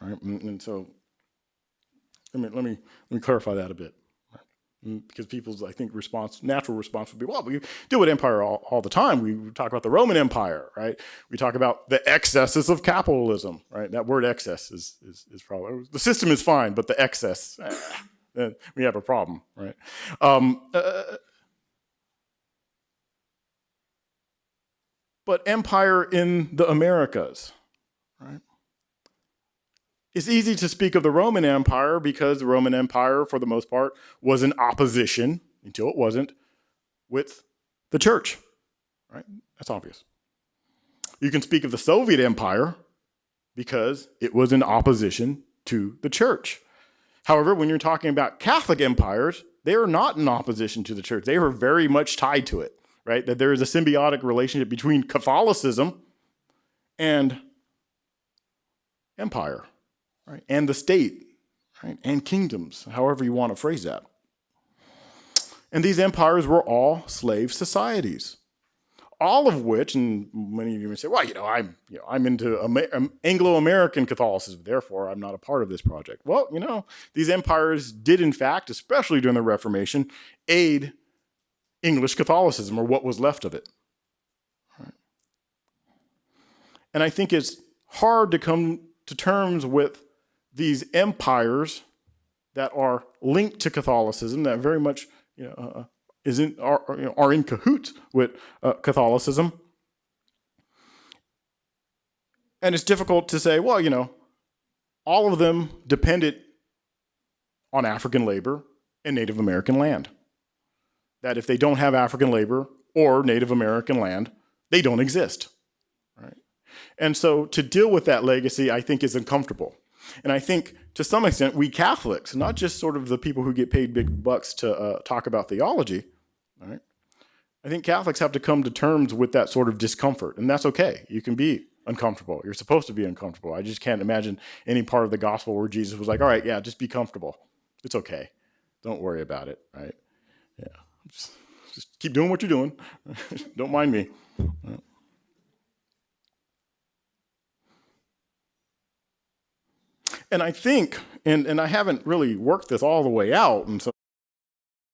right? And so, let me clarify that a bit. Because people's, I think, natural response would be, well, we deal with empire all the time. We talk about the Roman Empire, right? We talk about the excesses of capitalism, right? That word excess is probably, the system is fine, but the excess, we have a problem, right? But empire in the Americas, right? It's easy to speak of the Roman Empire because the Roman Empire, for the most part, was in opposition, until it wasn't, with the church, right? That's obvious. You can speak of the Soviet Empire because it was in opposition to the church. However, when you're talking about Catholic empires, they are not in opposition to the church. They are very much tied to it, right? That there is a symbiotic relationship between Catholicism and empire. Right? And the state, right? And kingdoms, however you want to phrase that. And these empires were all slave societies, all of which, and many of you may say, well, I'm into Anglo-American Catholicism, therefore I'm not a part of this project. Well, these empires did in fact, especially during the Reformation, aid English Catholicism, or what was left of it. Right? And I think it's hard to come to terms with these empires that are linked to Catholicism, that very much are in cahoots with Catholicism. And it's difficult to say, well, all of them depended on African labor and Native American land. That if they don't have African labor or Native American land, they don't exist. Right? And so to deal with that legacy, I think, is uncomfortable. And I think, to some extent, we Catholics, not just sort of the people who get paid big bucks to talk about theology, right? I think Catholics have to come to terms with that sort of discomfort, and that's okay. You can be uncomfortable. You're supposed to be uncomfortable. I just can't imagine any part of the gospel where Jesus was like, all right, yeah, just be comfortable. It's okay. Don't worry about it, right? Yeah, just keep doing what you're doing. Don't mind me. And I think, and I haven't really worked this all the way out, and so